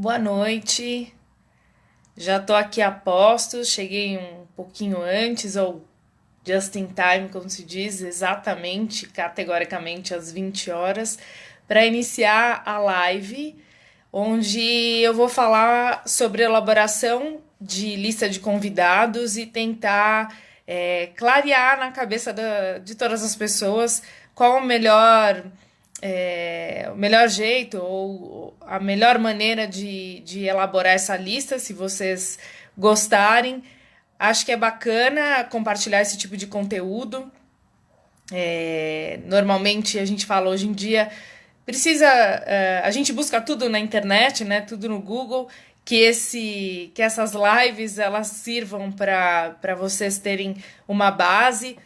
Boa noite. Já tô aqui a postos, cheguei um pouquinho antes, ou just in time, como se diz, exatamente, categoricamente às 20 horas, para iniciar a live, onde eu vou falar sobre elaboração de lista de convidados e tentar clarear na cabeça de todas as pessoas qual o melhor jeito ou a melhor maneira de elaborar essa lista, se vocês gostarem. Acho que é bacana compartilhar esse tipo de conteúdo. Normalmente a gente fala hoje em dia, a gente busca tudo na internet, né? Tudo no Google, que essas lives elas sirvam para vocês terem uma base.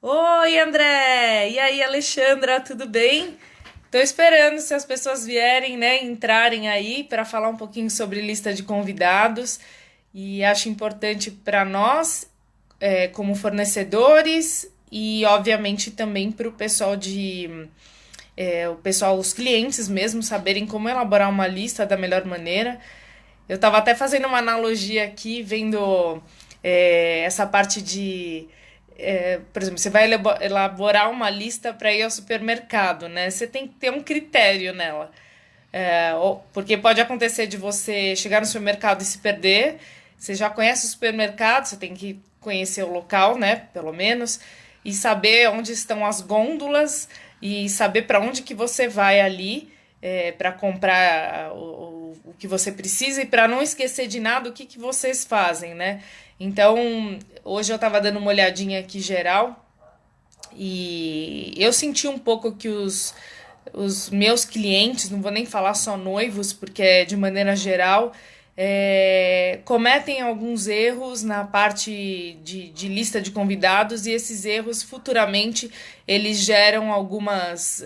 Oi, André! E aí, Alexandra, tudo bem? Tô esperando se as pessoas vierem, né, entrarem aí para falar um pouquinho sobre lista de convidados e acho importante para nós, como fornecedores e obviamente também para o pessoal os clientes mesmo saberem como elaborar uma lista da melhor maneira. Eu estava até fazendo uma analogia aqui, vendo essa parte por exemplo, você vai elaborar uma lista para ir ao supermercado, né? Você tem que ter um critério nela. Porque pode acontecer de você chegar no supermercado e se perder. Você já conhece o supermercado, você tem que conhecer o local, né? Pelo menos, e saber onde estão as gôndolas e saber para onde que você vai ali para comprar o que você precisa e para não esquecer de nada o que vocês fazem, né? Então, hoje eu estava dando uma olhadinha aqui geral e eu senti um pouco que os meus clientes, não vou nem falar só noivos, porque é de maneira geral, cometem alguns erros na parte de lista de convidados e esses erros futuramente eles geram algumas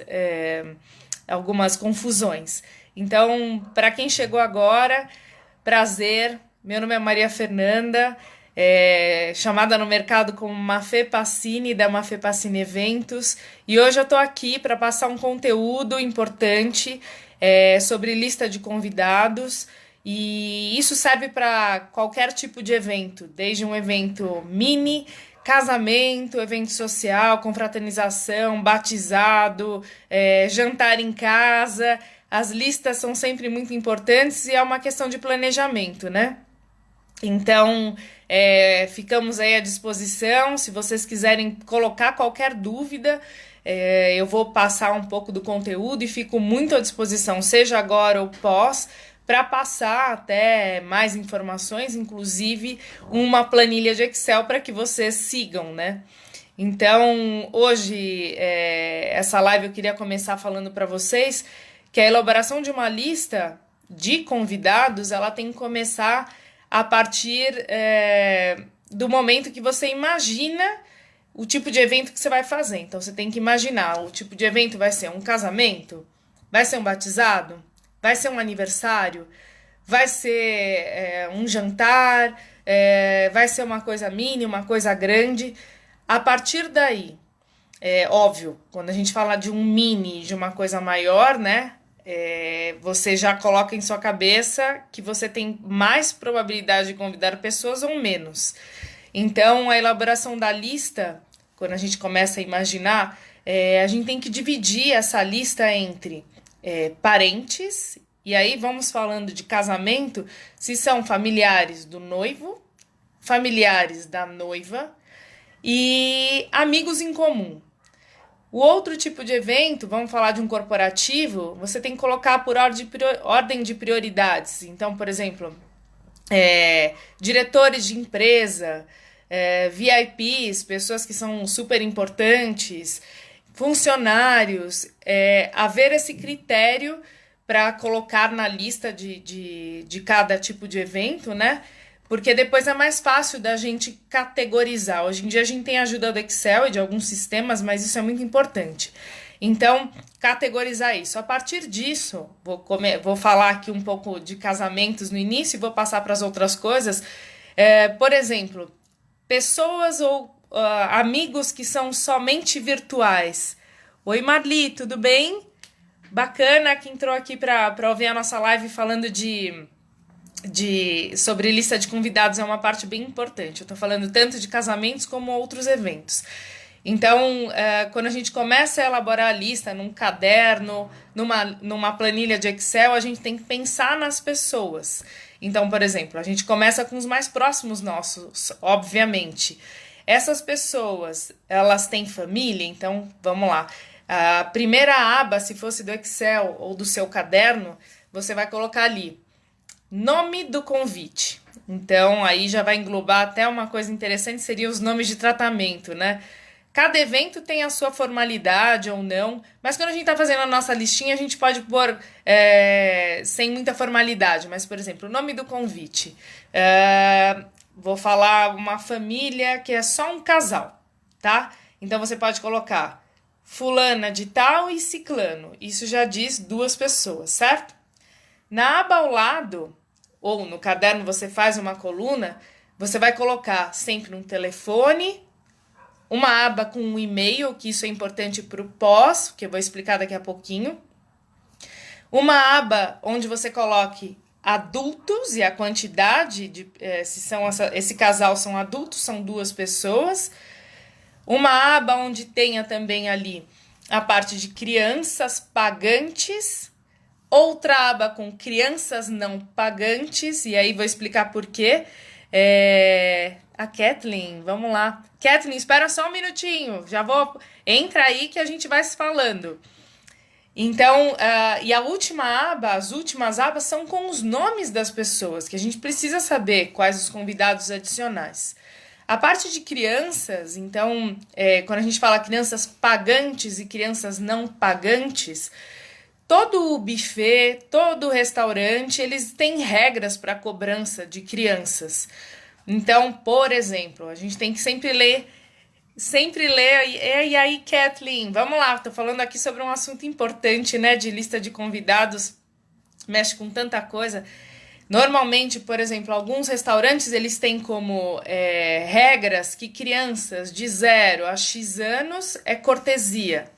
confusões. Então, para quem chegou agora, prazer, meu nome é Maria Fernanda, chamada no mercado como Mafê Passini, da Mafê Passini Eventos, e hoje eu estou aqui para passar um conteúdo importante sobre lista de convidados, e isso serve para qualquer tipo de evento, desde um evento mini, casamento, evento social, confraternização, batizado, jantar em casa. As listas são sempre muito importantes e é uma questão de planejamento, né? Então, ficamos aí à disposição. Se vocês quiserem colocar qualquer dúvida, eu vou passar um pouco do conteúdo e fico muito à disposição, seja agora ou pós, para passar até mais informações, inclusive uma planilha de Excel para que vocês sigam, né? Então, hoje, essa live eu queria começar falando para vocês que a elaboração de uma lista de convidados, ela tem que começar a partir do momento que você imagina o tipo de evento que você vai fazer. Então, você tem que imaginar, o tipo de evento vai ser um casamento, vai ser um batizado, vai ser um aniversário, vai ser um jantar, vai ser uma coisa mini, uma coisa grande. A partir daí, óbvio, quando a gente fala de um mini, de uma coisa maior, né? Você já coloca em sua cabeça que você tem mais probabilidade de convidar pessoas ou menos. Então, a elaboração da lista, quando a gente começa a imaginar, a gente tem que dividir essa lista entre parentes, e aí vamos falando de casamento, se são familiares do noivo, familiares da noiva e amigos em comum. O outro tipo de evento, vamos falar de um corporativo, você tem que colocar por ordem de prioridades. Então, por exemplo, diretores de empresa, VIPs, pessoas que são super importantes, funcionários, haver esse critério para colocar na lista de cada tipo de evento, né? Porque depois é mais fácil da gente categorizar. Hoje em dia a gente tem a ajuda do Excel e de alguns sistemas, mas isso é muito importante. Então, categorizar isso. A partir disso, vou falar aqui um pouco de casamentos no início e vou passar para as outras coisas. Por exemplo, pessoas ou amigos que são somente virtuais. Oi, Marli, tudo bem? bacana que entrou aqui para ouvir a nossa live falando sobre lista de convidados, é uma parte bem importante. Eu estou falando tanto de casamentos como outros eventos. Então, quando a gente começa a elaborar a lista num caderno, numa planilha de Excel, a gente tem que pensar nas pessoas. Então, por exemplo, a gente começa com os mais próximos nossos, obviamente. Essas pessoas, elas têm família? Então, vamos lá. A primeira aba, se fosse do Excel ou do seu caderno, você vai colocar ali nome do convite. Então, aí já vai englobar até uma coisa interessante, seria os nomes de tratamento, né? Cada evento tem a sua formalidade ou não, mas quando a gente está fazendo a nossa listinha, a gente pode pôr sem muita formalidade. Mas, por exemplo, o nome do convite. Vou falar uma família que é só um casal, tá? Então, você pode colocar fulana de tal e ciclano. Isso já diz duas pessoas, certo? Na aba ao lado, ou no caderno você faz uma coluna, você vai colocar sempre um telefone, uma aba com um e-mail, que isso é importante para o pós, que eu vou explicar daqui a pouquinho. Uma aba onde você coloque adultos e a quantidade, esse casal são adultos, são duas pessoas. Uma aba onde tenha também ali a parte de crianças pagantes. Outra aba com crianças não pagantes, e aí vou explicar por quê. A Kathleen, vamos lá. Kathleen, espera só um minutinho, entra aí que a gente vai se falando. Então, e a última aba, as últimas abas são com os nomes das pessoas, que a gente precisa saber quais os convidados adicionais. A parte de crianças, então, quando a gente fala crianças pagantes e crianças não pagantes, todo o buffet, todo o restaurante, eles têm regras para cobrança de crianças. Então, por exemplo, a gente tem que sempre ler. E aí, Kathleen, vamos lá, tô falando aqui sobre um assunto importante, né, de lista de convidados, mexe com tanta coisa. Normalmente, por exemplo, alguns restaurantes, eles têm como regras que crianças de 0 a X anos é cortesia.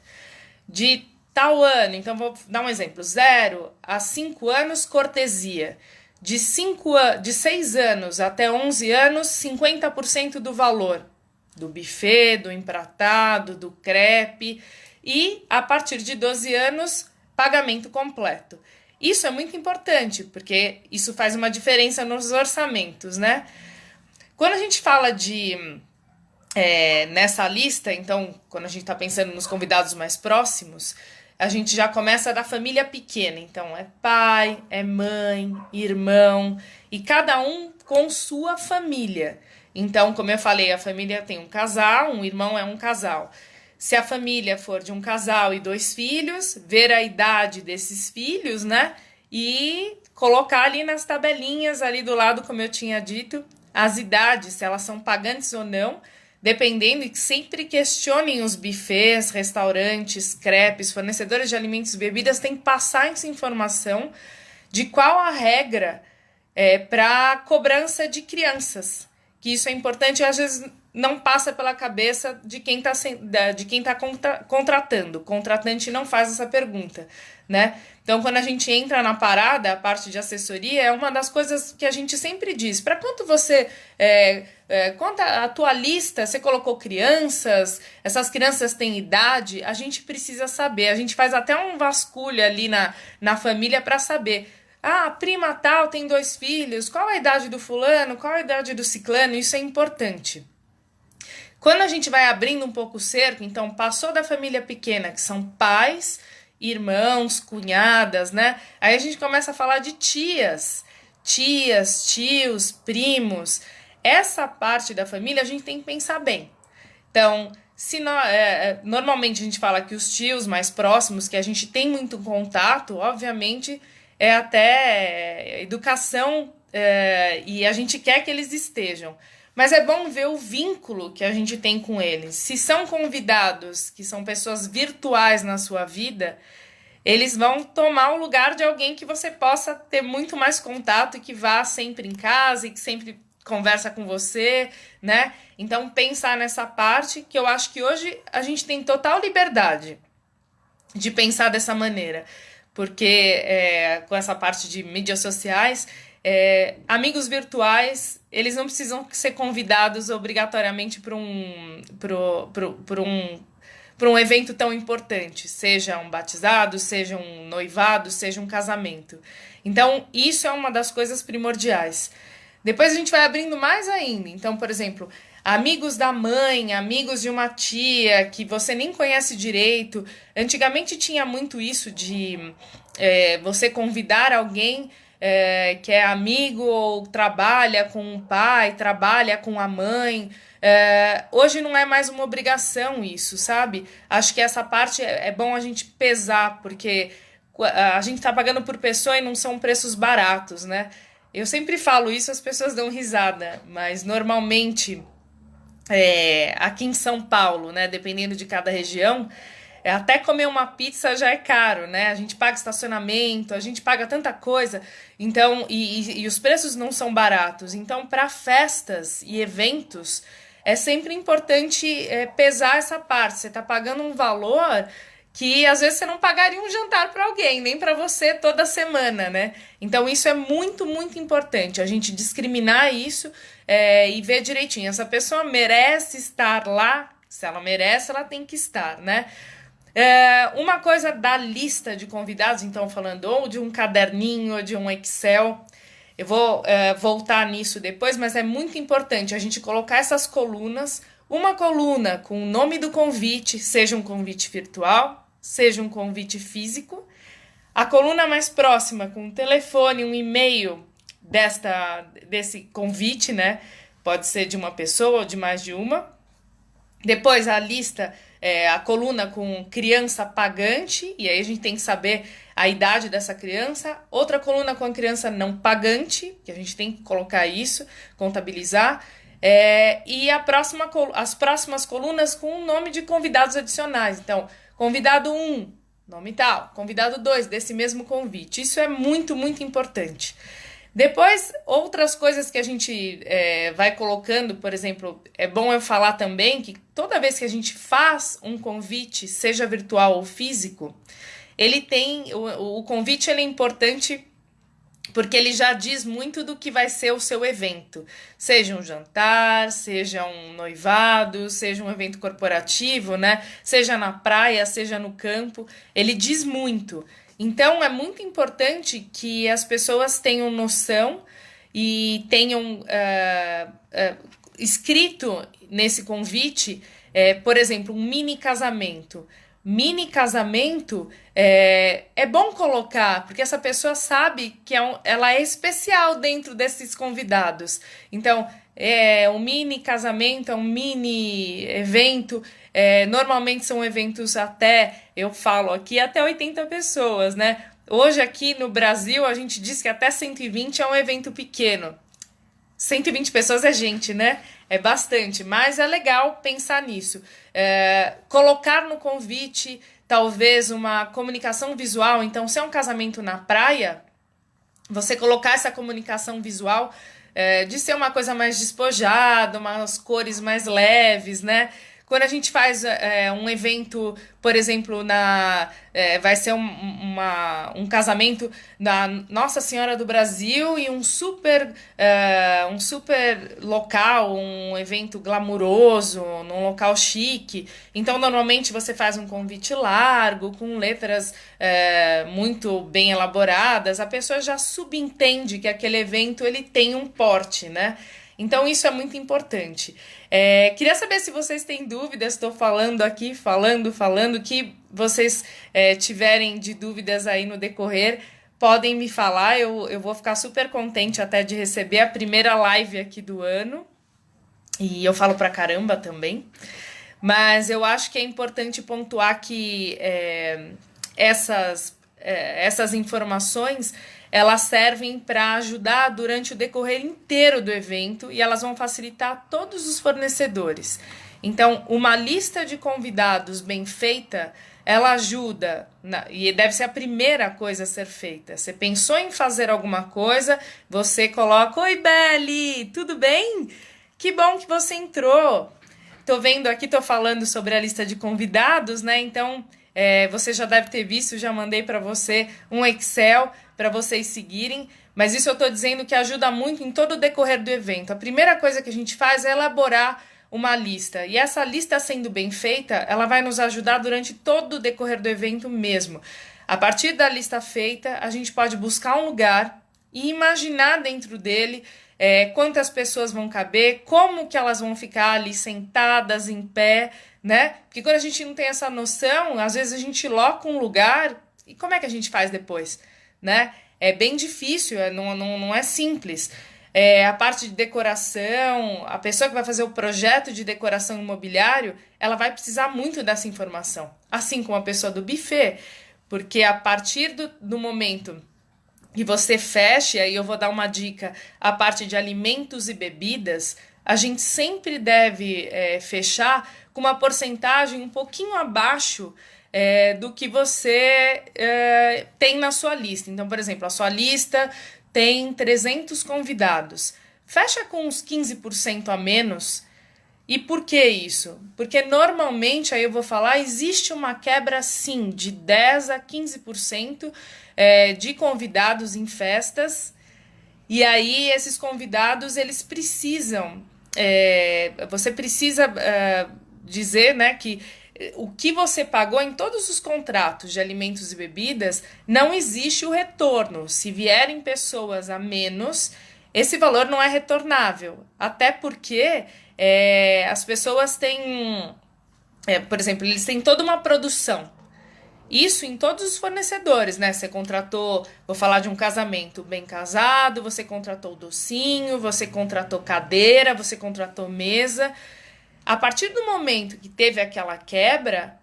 De tal ano, então vou dar um exemplo, 0 a 5 anos, cortesia. De 6 anos até 11 anos, 50% do valor do buffet, do empratado, do crepe, e a partir de 12 anos, pagamento completo. Isso é muito importante, porque isso faz uma diferença nos orçamentos, né? Quando a gente fala nessa lista, então, quando a gente está pensando nos convidados mais próximos, a gente já começa da família pequena. Então, é pai, é mãe, irmão, e cada um com sua família. Então, como eu falei, a família tem um casal, um irmão é um casal. Se a família for de um casal e 2 filhos, ver a idade desses filhos, né? E colocar ali nas tabelinhas, ali do lado, como eu tinha dito, as idades, se elas são pagantes ou não, dependendo, e que sempre questionem os buffets, restaurantes, crepes, fornecedores de alimentos e bebidas, tem que passar essa informação de qual a regra para cobrança de crianças. Que isso é importante e às vezes não passa pela cabeça de quem está contratando. O contratante não faz essa pergunta, né? Então, quando a gente entra na parada, a parte de assessoria é uma das coisas que a gente sempre diz. Para quanto você... quanto a tua lista, você colocou crianças, essas crianças têm idade, a gente precisa saber. A gente faz até um vasculho ali na família para saber. Ah, a prima tal tem 2 filhos, qual a idade do fulano, qual a idade do ciclano, isso é importante. Quando a gente vai abrindo um pouco o cerco, então passou da família pequena, que são pais, irmãos, cunhadas, né? Aí a gente começa a falar de tias, tios, primos. Essa parte da família a gente tem que pensar bem. Então, normalmente a gente fala que os tios mais próximos, que a gente tem muito contato, obviamente... até educação e a gente quer que eles estejam. Mas é bom ver o vínculo que a gente tem com eles. Se são convidados, que são pessoas virtuais na sua vida, eles vão tomar o lugar de alguém que você possa ter muito mais contato e que vá sempre em casa e que sempre conversa com você, né? Então, pensar nessa parte, que eu acho que hoje a gente tem total liberdade de pensar dessa maneira. porque com essa parte de mídias sociais, amigos virtuais, eles não precisam ser convidados obrigatoriamente para um evento tão importante, seja um batizado, seja um noivado, seja um casamento. Então, isso é uma das coisas primordiais. Depois a gente vai abrindo mais ainda. Então, por exemplo, amigos da mãe, amigos de uma tia que você nem conhece direito. Antigamente tinha muito isso de você convidar alguém que é amigo ou trabalha com o pai, trabalha com a mãe. Hoje não é mais uma obrigação isso, sabe? Acho que essa parte é bom a gente pesar, porque a gente tá pagando por pessoa e não são preços baratos, né? Eu sempre falo isso, as pessoas dão risada, mas normalmente aqui em São Paulo, né, dependendo de cada região, até comer uma pizza já é caro, né? A gente paga estacionamento, a gente paga tanta coisa, então e os preços não são baratos. Então, para festas e eventos, é sempre importante pesar essa parte. Você está pagando um valor que às vezes você não pagaria um jantar para alguém, nem para você toda semana, né? Então isso é muito, muito importante, a gente discriminar isso e ver direitinho. Essa pessoa merece estar lá, se ela merece, ela tem que estar, né? Uma coisa da lista de convidados, então falando ou de um caderninho ou de um Excel, eu vou voltar nisso depois, mas é muito importante a gente colocar essas colunas, uma coluna com o nome do convite, seja um convite virtual, seja um convite físico, a coluna mais próxima com um telefone, um e-mail desse convite, né? Pode ser de uma pessoa ou de mais de uma. Depois a lista, a coluna com criança pagante, e aí a gente tem que saber a idade dessa criança. Outra coluna com a criança não pagante, que a gente tem que colocar isso, contabilizar. E as próximas colunas com o nome de convidados adicionais. Então, convidado 1, nome tal. Convidado 2, desse mesmo convite. Isso é muito, muito importante. Depois, outras coisas que a gente vai colocando, por exemplo, é bom eu falar também que toda vez que a gente faz um convite, seja virtual ou físico, ele tem, o convite ele é importante porque ele já diz muito do que vai ser o seu evento. Seja um jantar, seja um noivado, seja um evento corporativo, né? Seja na praia, seja no campo, ele diz muito. Então, é muito importante que as pessoas tenham noção e tenham escrito nesse convite, por exemplo, um mini casamento. Mini casamento é bom colocar, porque essa pessoa sabe que ela é especial dentro desses convidados. Então, um mini casamento, é um mini evento. Normalmente são eventos eu falo aqui, até 80 pessoas, né? Hoje aqui no Brasil a gente diz que até 120 é um evento pequeno. 120 pessoas é gente, né? É bastante, mas é legal pensar nisso. Colocar no convite, talvez, uma comunicação visual. Então, se é um casamento na praia, você colocar essa comunicação visual de ser uma coisa mais despojada, umas cores mais leves, né? Quando a gente faz um evento, por exemplo, vai ser um casamento da Nossa Senhora do Brasil e um super local, um evento glamuroso, num local chique. Então, normalmente você faz um convite largo, com letras muito bem elaboradas. A pessoa já subentende que aquele evento ele tem um porte, né? Então, isso é muito importante. Queria saber se vocês têm dúvidas, estou falando aqui, falando, que vocês tiverem de dúvidas aí no decorrer, podem me falar, eu vou ficar super contente até de receber a primeira live aqui do ano, e eu falo pra caramba também, mas eu acho que é importante pontuar que essas informações elas servem para ajudar durante o decorrer inteiro do evento e elas vão facilitar todos os fornecedores. Então, uma lista de convidados bem feita, ela ajuda, e deve ser a primeira coisa a ser feita. Você pensou em fazer alguma coisa, você coloca: Oi, Beli, tudo bem? Que bom que você entrou. Tô vendo aqui, tô falando sobre a lista de convidados, né? Então, Você já deve ter visto, já mandei para você um Excel para vocês seguirem, mas isso eu estou dizendo que ajuda muito em todo o decorrer do evento. A primeira coisa que a gente faz é elaborar uma lista, e essa lista sendo bem feita, ela vai nos ajudar durante todo o decorrer do evento mesmo. A partir da lista feita, a gente pode buscar um lugar e imaginar dentro dele quantas pessoas vão caber, como que elas vão ficar ali sentadas, em pé, né? Porque quando a gente não tem essa noção, às vezes a gente loca um lugar e como é que a gente faz depois, né? É bem difícil, não é simples. A parte de decoração, a pessoa que vai fazer o projeto de decoração imobiliário, ela vai precisar muito dessa informação, assim como a pessoa do buffet, porque a partir do momento que você feche, aí eu vou dar uma dica, a parte de alimentos e bebidas, a gente sempre deve fechar com uma porcentagem um pouquinho abaixo do que você tem na sua lista. Então, por exemplo, a sua lista tem 300 convidados. Fecha com uns 15% a menos. E por que isso? Porque normalmente, aí eu vou falar, existe uma quebra sim de 10 a 15% de convidados em festas. E aí esses convidados, eles precisam, você precisa dizer, né, que o que você pagou em todos os contratos de alimentos e bebidas, não existe o retorno. Se vierem pessoas a menos, esse valor não é retornável. Até porque as pessoas têm, por exemplo, eles têm toda uma produção. Isso em todos os fornecedores, né? Você contratou, vou falar de um casamento bem casado, você contratou docinho, você contratou cadeira, você contratou mesa. A partir do momento que teve aquela quebra,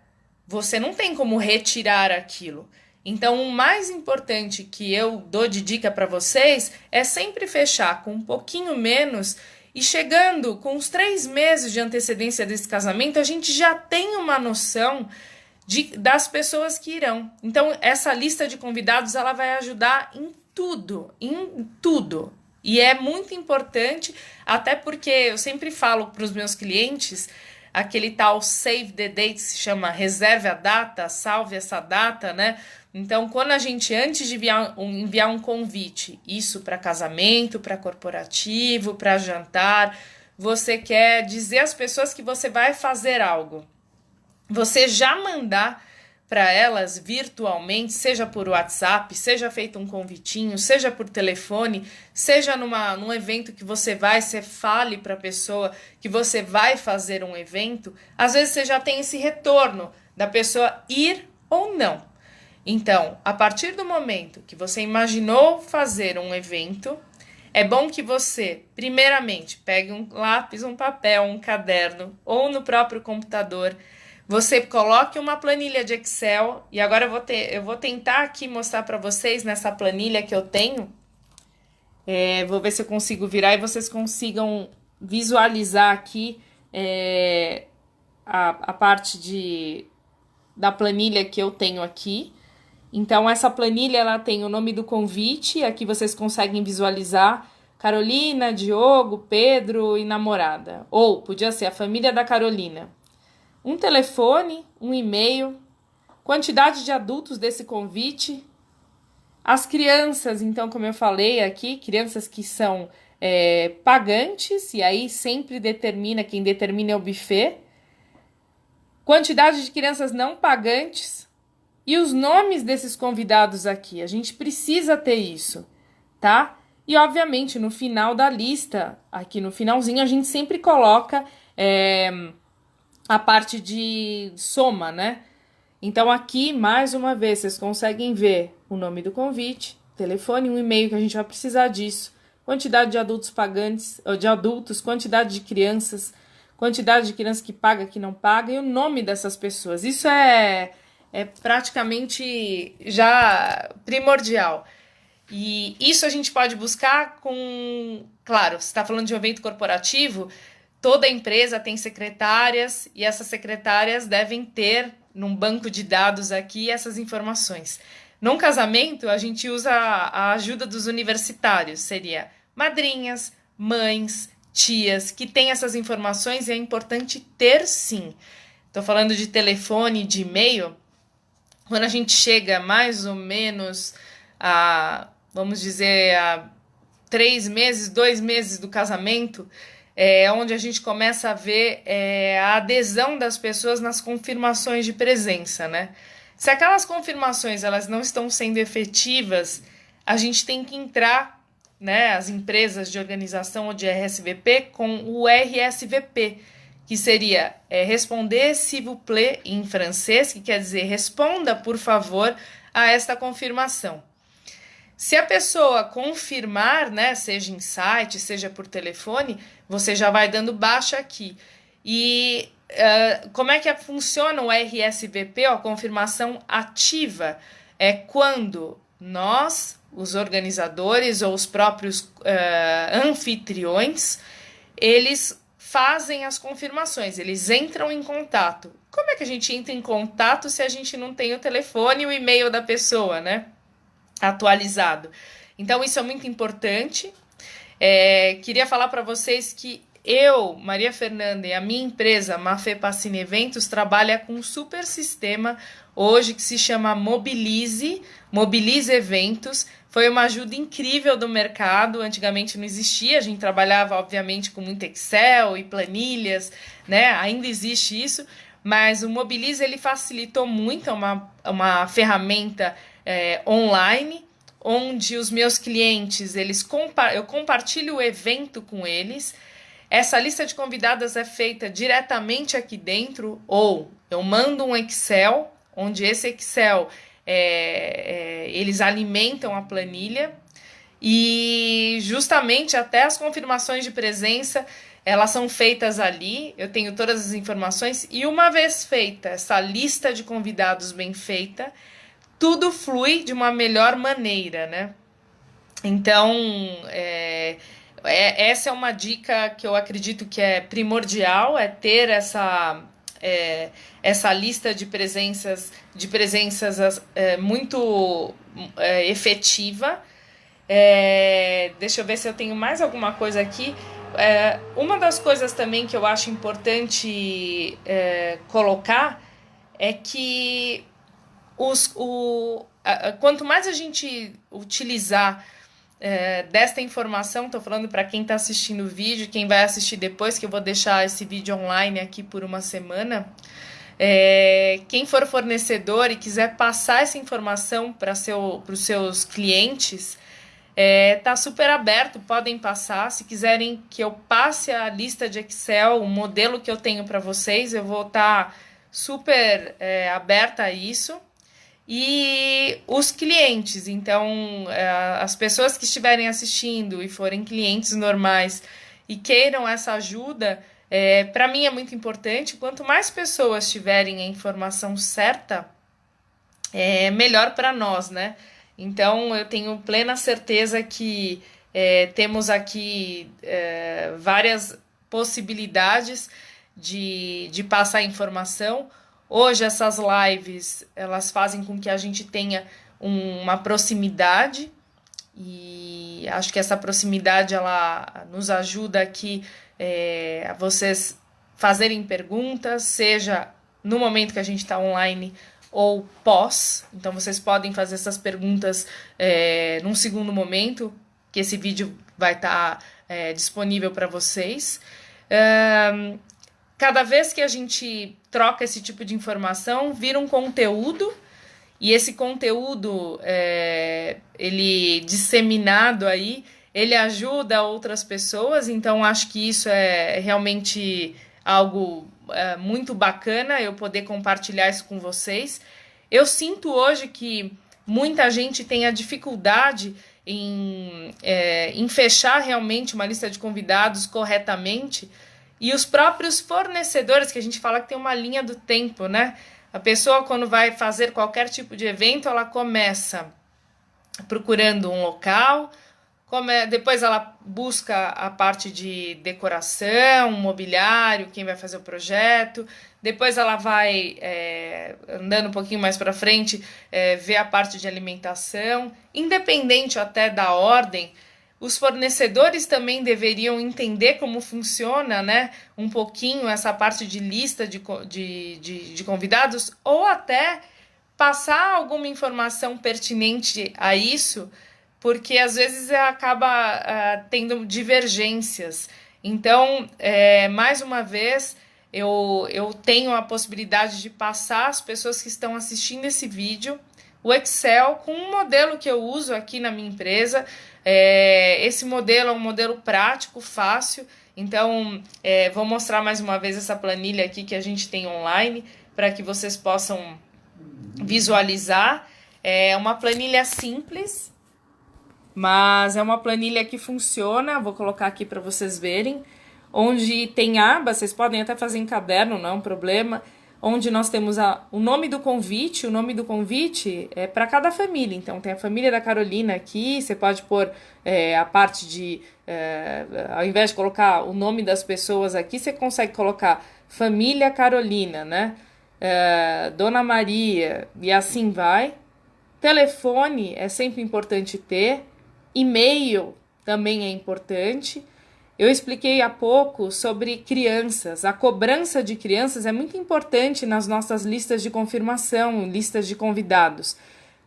você não tem como retirar aquilo. Então, o mais importante que eu dou de dica para vocês é sempre fechar com um pouquinho menos e chegando com uns 3 meses de antecedência desse casamento, a gente já tem uma noção das pessoas que irão. Então, essa lista de convidados, ela vai ajudar em tudo, em tudo. E é muito importante, até porque eu sempre falo para os meus clientes, aquele tal save the date, se chama reserve a data, salve essa data, né? Então, quando a gente, antes de enviar um convite, isso para casamento, para corporativo, para jantar, você quer dizer às pessoas que você vai fazer algo. Você já mandar para elas virtualmente, seja por WhatsApp, seja feito um convitinho, seja por telefone, seja num evento que você fale para a pessoa que você vai fazer um evento, às vezes você já tem esse retorno da pessoa ir ou não. Então, a partir do momento que você imaginou fazer um evento, é bom que você, primeiramente, pegue um lápis, um papel, um caderno ou no próprio computador. Você coloque uma planilha de Excel, e agora eu vou tentar aqui mostrar para vocês nessa planilha que eu tenho. Vou ver se eu consigo virar e vocês consigam visualizar aqui a parte da planilha que eu tenho aqui. Então, essa planilha ela tem o nome do convite, aqui vocês conseguem visualizar Carolina, Diogo, Pedro e namorada. Ou podia ser a família da Carolina. Um telefone, um e-mail, quantidade de adultos desse convite, as crianças, então, como eu falei aqui, crianças que são pagantes, e aí sempre quem determina é o buffet, quantidade de crianças não pagantes e os nomes desses convidados aqui. A gente precisa ter isso, tá? E, obviamente, no final da lista, aqui no finalzinho, a gente sempre coloca a parte de soma, né? Então, aqui, mais uma vez, vocês conseguem ver o nome do convite, telefone, um e-mail, que a gente vai precisar disso, quantidade de adultos pagantes, ou de adultos, quantidade de crianças que paga, que não paga, e o nome dessas pessoas. Isso é praticamente já primordial. E isso a gente pode buscar claro, você está falando de um evento corporativo, toda empresa tem secretárias e essas secretárias devem ter num banco de dados aqui essas informações. Num casamento, a gente usa a ajuda dos universitários, seria madrinhas, mães, tias, que têm essas informações e é importante ter sim. Estou falando de telefone, de e-mail, quando a gente chega mais ou menos vamos dizer, a 3 meses, 2 meses do casamento, é onde a gente começa a ver a adesão das pessoas nas confirmações de presença, né? Se aquelas confirmações elas não estão sendo efetivas, a gente tem que entrar, né, as empresas de organização ou de RSVP com o RSVP, que seria responder s'il vous plaît em francês, que quer dizer responda por favor a esta confirmação. Se a pessoa confirmar, né, seja em site, seja por telefone, você já vai dando baixa aqui. E como é que funciona o RSVP, a confirmação ativa? É quando nós, os organizadores ou os próprios anfitriões, eles fazem as confirmações, eles entram em contato. Como é que a gente entra em contato se a gente não tem o telefone e o e-mail da pessoa, né? Atualizado. Então, isso é muito importante. Queria falar para vocês que eu, Maria Fernanda, e a minha empresa, Mafê Passini Eventos, trabalha com um super sistema hoje que se chama Mobilize Eventos. Foi uma ajuda incrível do mercado, antigamente não existia, a gente trabalhava, obviamente, com muito Excel e planilhas, né? Ainda existe isso, mas o Mobilize, ele facilitou muito, é uma ferramenta online, onde os meus clientes, eu compartilho o evento com eles. Essa lista de convidadas é feita diretamente aqui dentro, ou eu mando um Excel, onde esse Excel eles alimentam a planilha, e justamente até as confirmações de presença, elas são feitas ali, eu tenho todas as informações, e uma vez feita essa lista de convidados bem feita, tudo flui de uma melhor maneira, né? Então, essa é uma dica que eu acredito que é primordial, é ter essa lista de presenças muito efetiva. Deixa eu ver se eu tenho mais alguma coisa aqui. Uma das coisas também que eu acho importante colocar é que quanto mais a gente utilizar desta informação, estou falando para quem está assistindo o vídeo, quem vai assistir depois, que eu vou deixar esse vídeo online aqui por uma semana, quem for fornecedor e quiser passar essa informação para os seus clientes, tá super aberto, podem passar. Se quiserem que eu passe a lista de Excel, o modelo que eu tenho para vocês, eu vou estar super aberta a isso. E os clientes, então, as pessoas que estiverem assistindo e forem clientes normais e queiram essa ajuda, para mim é muito importante. Quanto mais pessoas tiverem a informação certa, melhor para nós, né? Então, eu tenho plena certeza que temos aqui várias possibilidades de passar informação. Hoje, essas lives, elas fazem com que a gente tenha uma proximidade, e acho que essa proximidade, ela nos ajuda aqui a vocês fazerem perguntas, seja no momento que a gente está online ou pós. Então, vocês podem fazer essas perguntas num segundo momento, que esse vídeo vai estar disponível para vocês. Cada vez que a gente troca esse tipo de informação, vira um conteúdo, e esse conteúdo, ele disseminado aí, ele ajuda outras pessoas. Então acho que isso é realmente algo muito bacana, eu poder compartilhar isso com vocês. Eu sinto hoje que muita gente tem a dificuldade em fechar realmente uma lista de convidados corretamente. E os próprios fornecedores, que a gente fala que tem uma linha do tempo, né? A pessoa, quando vai fazer qualquer tipo de evento, ela começa procurando um local, depois ela busca a parte de decoração, mobiliário, quem vai fazer o projeto, depois ela vai, andando um pouquinho mais para frente, ver a parte de alimentação. Independente até da ordem, os fornecedores também deveriam entender como funciona, né, um pouquinho essa parte de lista de convidados, ou até passar alguma informação pertinente a isso, porque às vezes acaba tendo divergências. Então, mais uma vez, eu tenho a possibilidade de passar às pessoas que estão assistindo esse vídeo o Excel com um modelo que eu uso aqui na minha empresa. Esse modelo é um modelo prático, fácil. Então, vou mostrar mais uma vez essa planilha aqui que a gente tem online para que vocês possam visualizar. É uma planilha simples, mas é uma planilha que funciona. Vou colocar aqui para vocês verem, onde tem abas, vocês podem até fazer em caderno, não é um problema, onde nós temos o nome do convite. O nome do convite é para cada família, então tem a família da Carolina aqui, você pode pôr a parte de, ao invés de colocar o nome das pessoas aqui, você consegue colocar família Carolina, né? Dona Maria, e assim vai. Telefone é sempre importante ter, e-mail também é importante. Eu expliquei há pouco sobre crianças. A cobrança de crianças é muito importante nas nossas listas de confirmação, listas de convidados.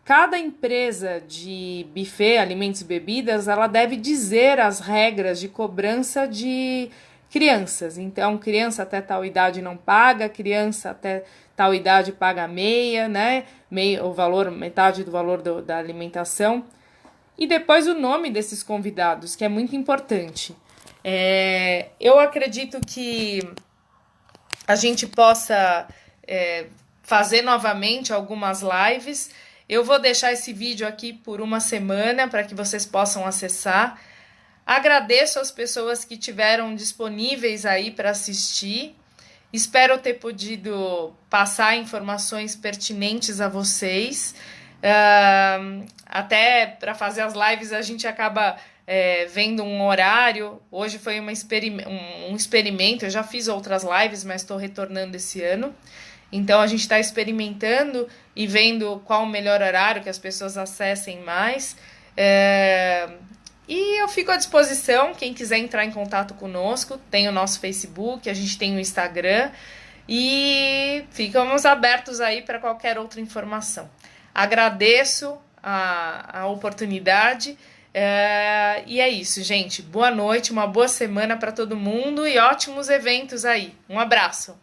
Cada empresa de buffet, alimentos e bebidas, ela deve dizer as regras de cobrança de crianças. Então, criança até tal idade não paga, criança até tal idade paga meia, né? O valor, metade do valor da alimentação. E depois o nome desses convidados, que é muito importante. Eu acredito que a gente possa fazer novamente algumas lives. Eu vou deixar esse vídeo aqui por uma semana para que vocês possam acessar. Agradeço as pessoas que tiveram disponíveis aí para assistir. Espero ter podido passar informações pertinentes a vocês. Até para fazer as lives a gente acaba vendo um horário. Hoje foi um experimento. Eu já fiz outras lives, mas estou retornando esse ano. Então a gente está experimentando e vendo qual o melhor horário que as pessoas acessem mais. E eu fico à disposição, quem quiser entrar em contato conosco, tem o nosso Facebook, a gente tem o Instagram e ficamos abertos aí para qualquer outra informação. Agradeço a oportunidade e é isso, gente. Boa noite, uma boa semana para todo mundo e ótimos eventos aí. Um abraço!